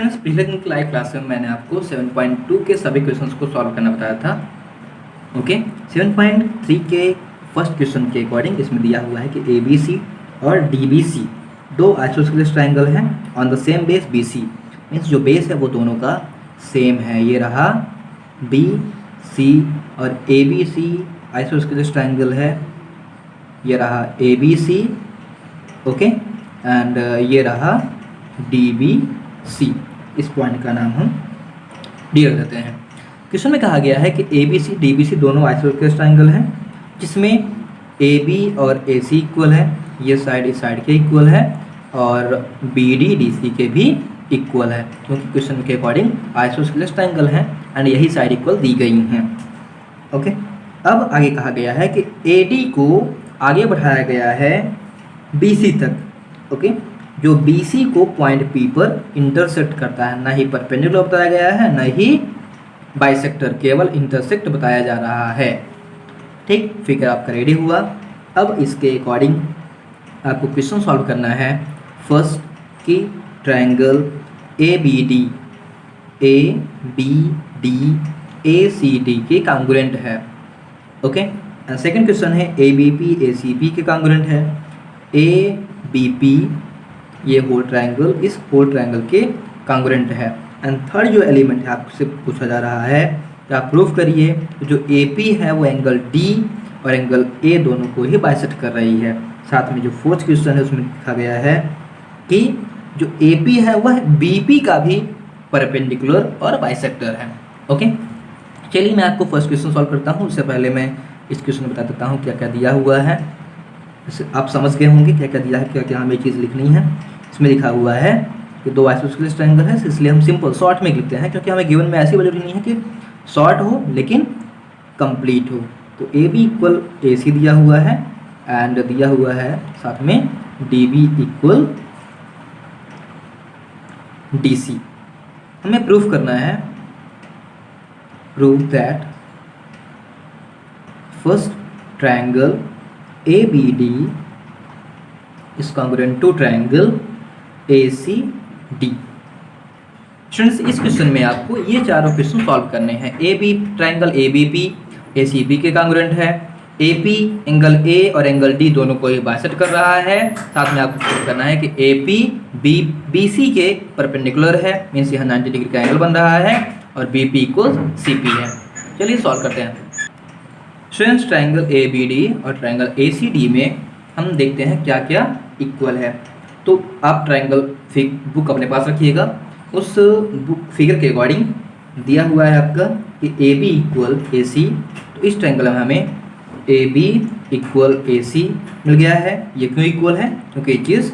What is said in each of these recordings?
Friends, पिछले दिन की लाइव क्लास में मैंने आपको 7.2 के सभी क्वेश्चंस को सॉल्व करना बताया था। ओके, 7.3 के फर्स्ट क्वेश्चन के अकॉर्डिंग इसमें दिया हुआ है कि ABC और DBC दो आइसोस्केलेस ट्रायंगल हैं on the same base BC। Means जो बेस है वो दोनों का सेम है। ये रहा BC और ABC आइसोस्केलेस ट्रायंगल है। ये रहा ABC, ओके, एंड ये रहा DBC। इस पॉइंट का नाम हम डी रख देते हैं। क्वेश्चन में कहा गया है कि ABC DBC दोनों आइसोस्केलेस ट्रायंगल हैं जिसमें AB और AC इक्वल है, ये साइड इस साइड के इक्वल है, और BD DC के भी इक्वल है, क्योंकि क्वेश्चन के अकॉर्डिंग आइसोस्केलेस ट्रायंगल हैं एंड यही साइड इक्वल दी गई हैं। ओके, अब आगे कहा गया है कि AD को आगे बढ़ाया गया है BC तक। ओके, जो BC को पॉइंट P पर इंटरसेक्ट करता है, ना ही परपेंडिकुलर बताया गया है ना ही बाइसेक्टर, केवल इंटरसेक्ट बताया जा रहा है। ठीक, फिगर आपका रेडी हुआ। अब इसके अकॉर्डिंग आपको क्वेश्चन सॉल्व करना है। फर्स्ट की ट्रायंगल ABD ACD के कॉन्ग्रुएंट है। ओके, एंड सेकंड क्वेश्चन है ABP ACP के कॉन्ग्रुएंट है। ABP ये होल ट्रायंगल इस होल ट्रायंगल के कॉन्ग्रुएंट है। एंड थर्ड जो एलिमेंट है आपसे पूछा जा रहा है कि आप प्रूफ करिए जो AP है वो एंगल D और एंगल A दोनों को ही बाइसेक्ट कर रही है। साथ में जो फोर्थ क्वेश्चन है उसमें लिखा गया है कि जो AP है वह BP का भी परपेंडिकुलर और बाइसेक्टर है। ओके, चलिए मैं आपको फर्स्ट क्वेश्चन सॉल्व करता हूँ। उससे पहले मैं इस क्वेश्चन में बता देता हूँ क्या क्या दिया हुआ है। आप समझ गए होंगे क्या क्या दिया है, क्या क्या हमें चीज़ लिखनी है। इसमें लिखा हुआ है कि दो आइसोस्केलेस ट्रायंगल है, इसलिए हम सिंपल शॉर्ट में लिखते हैं, क्योंकि हमें गिवन में ऐसी जरूरी नहीं है कि शॉर्ट हो लेकिन कंप्लीट हो। तो AB इक्वल AC दिया हुआ है एंड दिया हुआ है साथ में DB इक्वल DC। हमें प्रूफ करना है, prove that first triangle ABD is congruent to triangle ACD। Students, इस क्वेश्चन में आपको ये चारों क्वेश्चन सॉल्व करने हैं। ट्रायंगल ABP ACB के कॉन्ग्रुएंट है। AP एंगल A और एंगल D दोनों को ही बाइसेक्ट कर रहा है। साथ में आपको प्रूव करना है कि AP BC के परपेंडिकुलर है, मीन्स यहाँ 90 डिग्री का एंगल बन रहा है, और BP इक्वल CP है। चलिए सॉल्व करते हैं। स्टूडेंट्स, ट्रायंगल ABD और ट्रायंगल ACD में हम देखते हैं क्या क्या इक्वल है। तो आप ट्रायंगल बुक अपने पास रखिएगा। उस बुक फिगर के अकॉर्डिंग दिया हुआ है आपका कि AB इक्वल AC। तो इस ट्रायंगल में हमें AB इक्वल AC मिल गया है। ये क्यों इक्वल है? क्योंकि ये चीज़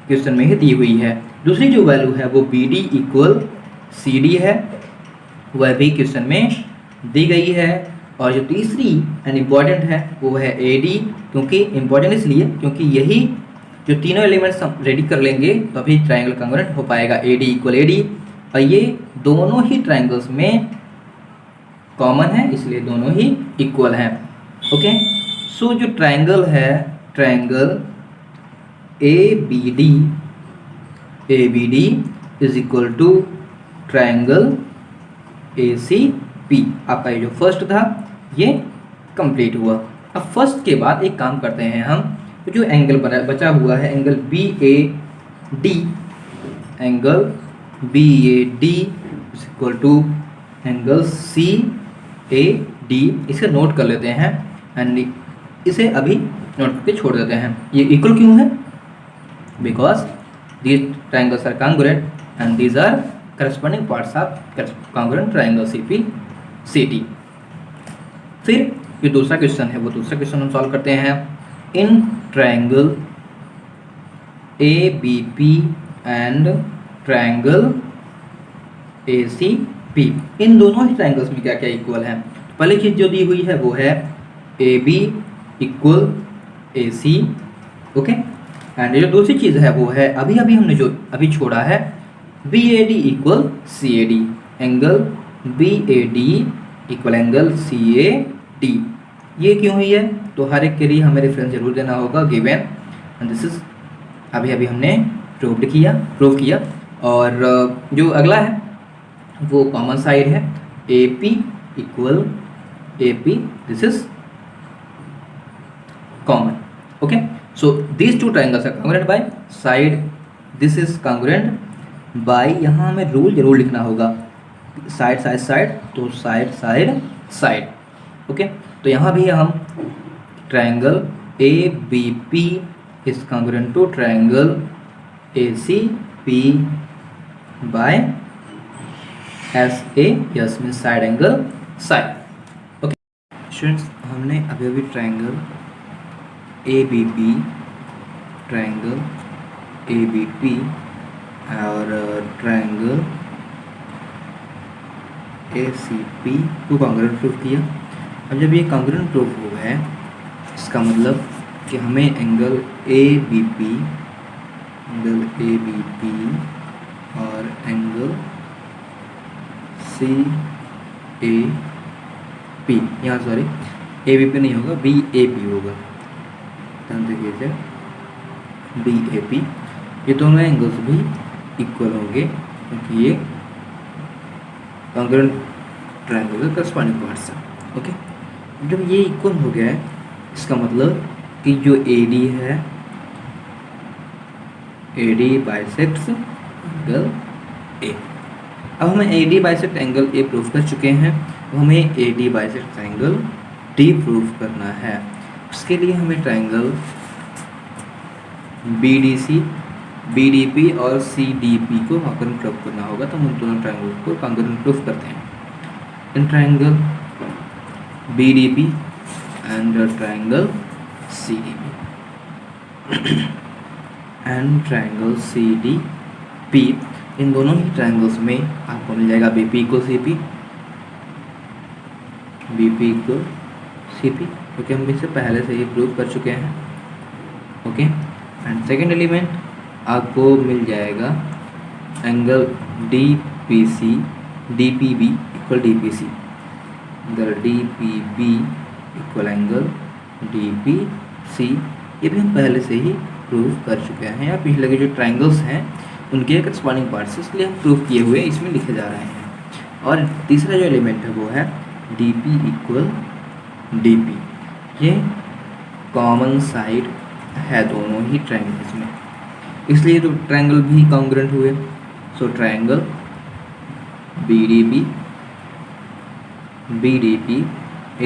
क्वेश्चन में ही दी हुई है। दूसरी जो वैल्यू है वो BD इक्वल CD है, वह भी क्वेश्चन में दी गई है। और जो तीसरी एंड इम्पॉर्टेंट है वो है AD, क्योंकि इम्पॉर्टेंट इसलिए क्योंकि यही जो तीनों एलिमेंट्स हम रेडी कर लेंगे तो अभी ट्रायंगल कॉन्ग्रुएंट हो पाएगा AD इक्वल AD। और ये दोनों ही ट्रायंगल्स में कॉमन है, इसलिए दोनों ही इक्वल हैं। ओके, सो जो ट्रायंगल है triangle ABD is equal to triangle ACP। आपका ये जो फर्स्ट था ये कंप्लीट हुआ। अब फर्स्ट के बाद एक काम करते हैं हम, तो जो एंगल बचा हुआ है angle BAD, angle BAD is equal to angle CAD, इसे नोट कर लेते हैं एंड इसे अभी नोट करके छोड़ देते हैं। ये इक्वल क्यों है? Because these triangles are congruent and these are corresponding parts of congruent triangle CPCD। फिर जो दूसरा क्वेश्चन है वो दूसरा क्वेश्चन हम सॉल्व करते हैं। In triangle ABP and triangle ACP, इन दोनों ही ट्रायंगल्स में क्या क्या इक्वल है? पहली चीज़ जो दी हुई है वो है AB equal AC। Okay, and जो दूसरी चीज़ है वो है अभी हमने जो अभी छोड़ा है BAD equal CAD, angle BAD equal angle CAD। ये क्यों हुई है? तो हर एक के लिए हमें रेफरेंस जरूर देना होगा गिवन, एंड दिस इज अभी हमने प्रूव किया। और जो अगला है वो कॉमन साइड है A P equal A P, this is common. Okay, so these two triangles are congruent by side, this is congruent by, यहाँ हमें रूल जरूर लिखना होगा, साइड साइड साइड, तो साइड साइड साइड। ओके, तो यहाँ भी हम triangle A B P is congruent to triangle A C P by S A, S mean side angle side. Okay students, हमने अभी अभी triangle A B P, triangle A B P और triangle A C P को congruent proof किया। अब जब ये congruent proof हुआ है, इसका मतलब कि हमें angle A B P, angle A B P और एंगल सी ए पी, यहाँ सॉरी ए बी पी नहीं होगा, बी ए पी होगा, ध्यान देखिए बी ए पी, ये दोनों एंगल्स भी इक्वल होंगे क्योंकि ये कॉन्ग्रुएंट ट्रायंगल का करस्पॉन्डिंग पार्ट्स है। ओके, जब ये इक्वल हो गया है, इसका मतलब कि जो ए डी है, A D bisects angle A. अब हमें A D bisect angle A proof कर चुके हैं, तो हमें A D bisect angle D proof करना है। उसके लिए हमें triangle B D C, B D P और सी डी पी को कॉन्ग्रुएंट प्रूफ करना होगा, तो हम उन दोनों ट्रायंगल को कॉन्ग्रुएंट प्रूफ करते हैं। In triangle B D P and triangle C D P and triangle C D P, इन दोनों ही ट्रायंगल्स में आपको मिल जाएगा B P equal C P, B P equal C P, क्योंकि हम इसे पहले से ही प्रूव कर चुके हैं। ओके, एंड सेकेंड एलिमेंट आपको मिल जाएगा angle D P C, D P B equal D P C, angle D P B equal angle D P C, ये भी हम पहले से ही प्रूव कर चुके हैं, या पिछले के जो ट्रायंगल्स हैं उनके करस्पॉन्डिंग पार्ट्स, इसलिए हम प्रूव किए हुए इसमें लिखे जा रहे हैं। और तीसरा जो एलिमेंट है वो है D P equal D P, ये कॉमन साइड है दोनों ही ट्रायंगल्स में, इसलिए तो ट्रायंगल भी कॉन्ग्रुएंट हुए। So triangle B D P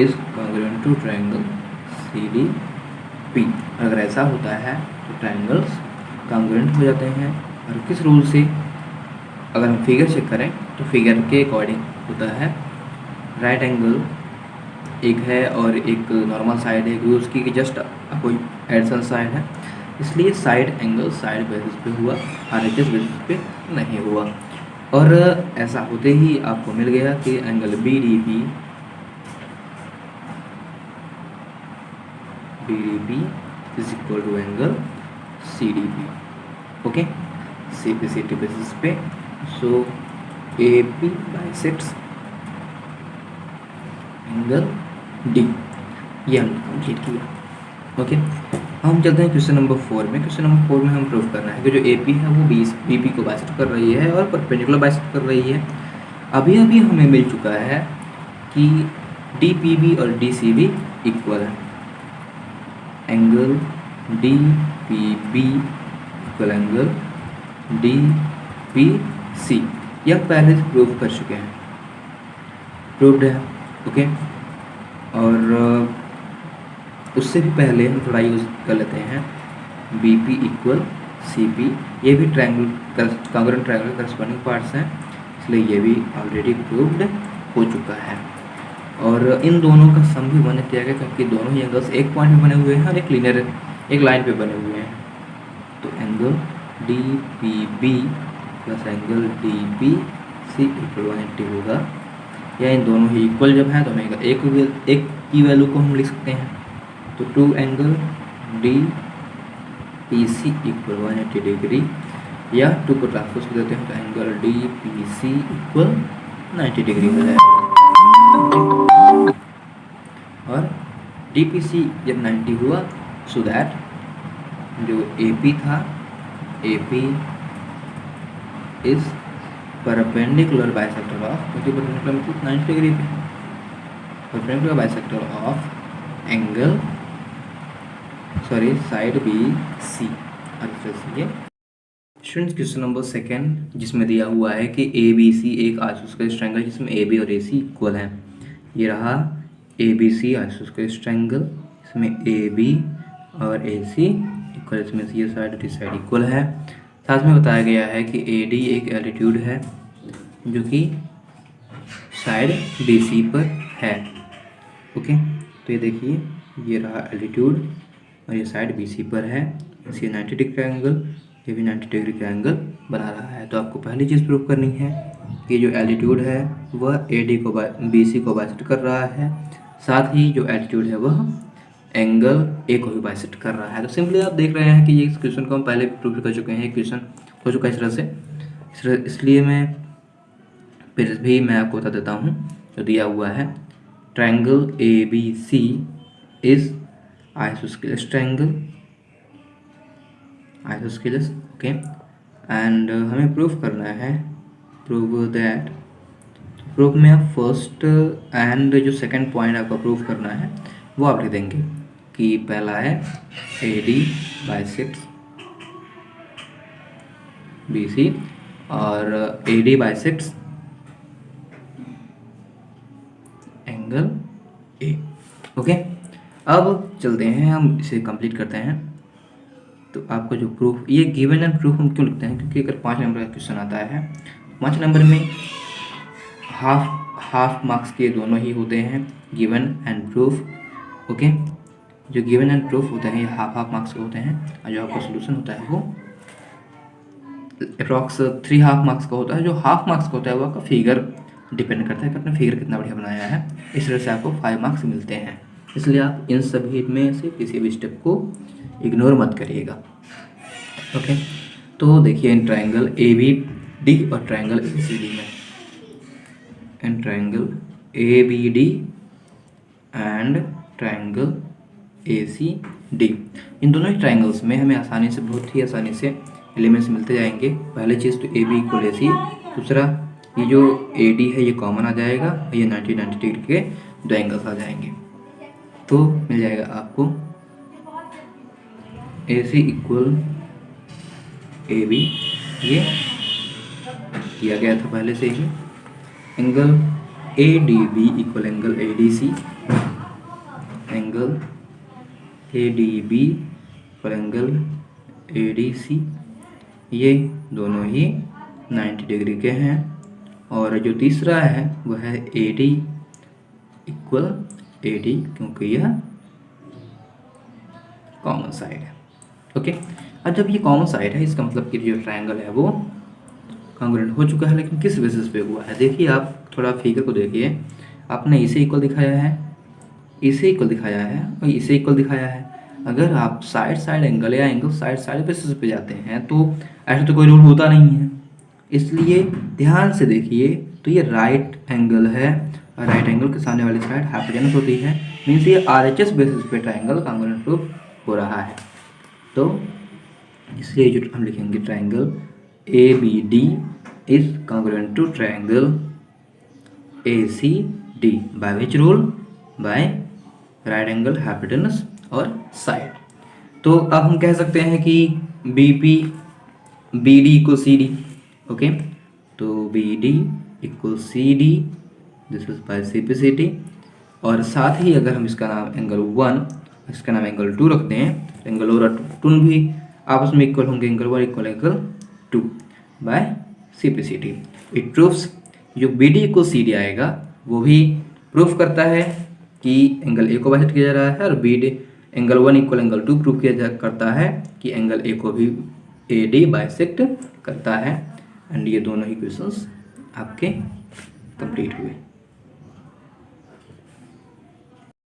is congruent to triangle C D P. अगर ऐसा होता है तो ट्रायंगल्स कॉन्ग्रुएंट हो जाते हैं। और किस रूल से, अगर हम फिगर चेक करें तो फिगर के अकॉर्डिंग होता है, राइट एंगल एक है और एक नॉर्मल साइड है, क्योंकि उसकी जस्ट कोई एडिशनल साइड है, इसलिए साइड एंगल साइड बेसिस पे हुआ, आरएचएस बेसिस पे नहीं हुआ। और ऐसा होते ही आपको मिल गया कि angle B D P is equal to angle C D P. Okay, C P C T basis पे, so A P bisects angle D, ये हमने कंप्लीट किया। ओके, हम चलते हैं क्वेश्चन नंबर 4 में। क्वेश्चन नंबर 4 में हम प्रूव करना है कि जो ए पी है वो बी पी को बाइसेक्ट कर रही है और परपेंडिकुलर बाइसेक्ट कर रही है। अभी अभी हमें मिल चुका है कि डी पी बी और डी सी बी इक्वल है, angle D P B equal angle D P C, यह पहले से प्रूव कर चुके हैं, प्रूव्ड है। ओके, और उससे भी पहले हम थोड़ा यूज़ कर लेते हैं B P equal C P, ये भी triangle congruent triangle corresponding parts हैं, इसलिए ये भी ऑलरेडी प्रूव्ड हो चुका है। और इन दोनों का सम भी बने किया गया, क्योंकि दोनों ही एंगल्स एक पॉइंट पे बने हुए हैं और एक लीनियर एक लाइन पे बने हुए हैं। तो angle D P B plus angle D P C equal 180 होगा, या इन दोनों ही इक्वल जब है तो हमें एक की वैल्यू को हम लिख सकते हैं। तो two angle D P C equal 180 degree, या टू को ट्रांसपोज कर देते हैं तो angle D P C equal 90 degree हो जाएगा। और डी पी सी जब 90 हुआ, सो दैट जो ए पी था, A P is perpendicular bisector of, क्योंकि परपेंडिकुलर मतलब 90 डिग्री पे, perpendicular bisector of angle side B C. ये स्टूडेंट्स क्वेश्चन नंबर सेकेंड, जिसमें दिया हुआ है कि ए बी सी एक आइसोस्केलेस ट्रायंगल जिसमें ए बी और ए सी इक्वल है। ये रहा A B C isosceles triangle, इसमें ए बी और ए सी इक्वल, इसमें से ये साइड और इस साइड इक्वल है। साथ में बताया गया है कि ए डी एक एल्टीट्यूड है जो कि साइड बी सी पर है। ओके, तो ये देखिए ये रहा एल्टीट्यूड और ये साइड बी सी पर है, इसे 90 डिग्री का एंगल, ये भी 90 डिग्री का एंगल बना रहा है। तो आपको पहली चीज़ प्रूव करनी है कि जो एल्टीट्यूड है वह ए डी को बी सी को बाइसेक्ट कर रहा है, साथ ही जो एल्टीट्यूड है वह एंगल ए को भी बाइसेक्ट कर रहा है। तो सिंपली आप देख रहे हैं कि ये क्वेश्चन को हम पहले प्रूव कर चुके हैं, क्वेश्चन हो चुका है इस तरह से, इसलिए मैं फिर भी मैं आपको बता देता हूँ। जो दिया हुआ है triangle A B C is isosceles triangle, isosceles, okay, and हमें प्रूव करना है, प्रूव दैट, प्रूफ में आप फर्स्ट एंड जो सेकंड पॉइंट आपको प्रूव करना है वो आप लिख देंगे कि पहला है A D bisects B C और A D bisects angle A. Okay, अब चलते हैं, हम इसे कंप्लीट करते हैं। तो आपका जो प्रूफ, ये गिवन एंड प्रूफ हम क्यों लिखते हैं, क्योंकि अगर 5 नंबर का क्वेश्चन आता है, 5 नंबर में हाफ मार्क्स के दोनों ही होते हैं, गिवन एंड प्रूफ। ओके, जो गिवन एंड प्रूफ होते हैं ये हाफ मार्क्स के होते हैं, और जो आपका सोल्यूशन होता है वो अप्रॉक्स 3 हाफ मार्क्स का होता है। जो हाफ मार्क्स का होता है वो आपका फिगर डिपेंड करता है कि आपने फिगर कितना बढ़िया बनाया है, इस तरह से आपको 5 मार्क्स मिलते हैं। इसलिए आप इन सभी में से किसी भी स्टेप को इग्नोर मत करिएगा। ओके, तो देखिए in triangle A B D और ट्रायंगल ए सी डी में, in triangle A B D and triangle A C D, इन दोनों ही ट्रायंगल्स में हमें आसानी से, बहुत ही आसानी से एलिमेंट्स मिलते जाएंगे। पहली चीज़ तो ए बी इक्वल ए सी, दूसरा ये जो ए डी है ये कॉमन आ जाएगा, ये 90 डिग्री के दो एंगल्स आ जाएंगे, तो मिल जाएगा आपको ए सी इक्वल ए बी, ये किया गया था पहले से ही। Angle A D B equal angle A D C, angle A D B equal angle A D C, ये दोनों ही 90 डिग्री के हैं। और जो तीसरा है वह है A D equal A D, क्योंकि यह कॉमन साइड है। ओके, और जब ये कॉमन साइड है इसका मतलब कि जो ट्रायंगल है वो कॉन्ग्रुएंट हो चुका है। लेकिन किस बेसिस पे हुआ है, देखिए आप थोड़ा फिगर को देखिए, आपने इसे इक्वल दिखाया है, इसे इक्वल दिखाया है और इसे इक्वल दिखाया है। अगर आप साइड एंगल या एंगल साइड बेसिस पे जाते हैं तो ऐसा तो कोई रूल होता नहीं है, इसलिए ध्यान से देखिए। तो ये राइट एंगल है और राइट एंगल के सामने वाली साइड हाइपोटेनस होती है, मीन्स ये आरएचएस बेसिस पे ट्रायंगल कॉन्ग्रुएंट प्रूफ हो रहा है। तो इसलिए जो हम लिखेंगे triangle A B D is congruent to triangle A C D by which rule, by right angle hypotenuse और साइड। तो अब हम कह सकते हैं कि B P B D equal C D. Okay, तो B D equal C D, this is by C P C D. और साथ ही अगर हम इसका नाम एंगल 1, इसका नाम एंगल 2 रखते हैं, एंगल और 2 भी आपस में इक्वल होंगे, angle 1 equal angle 2 by C P C D. It proves, जो B D equal C D आएगा वो भी प्रूफ करता है कि एंगल ए को बाइसेक्ट किया जा रहा है, और B D angle 1 equal angle 2 proof किया करता है कि एंगल ए को भी ए डी बाइसेक्ट करता है। एंड ये दोनों ही क्वेश्चंस आपके कंप्लीट हुए।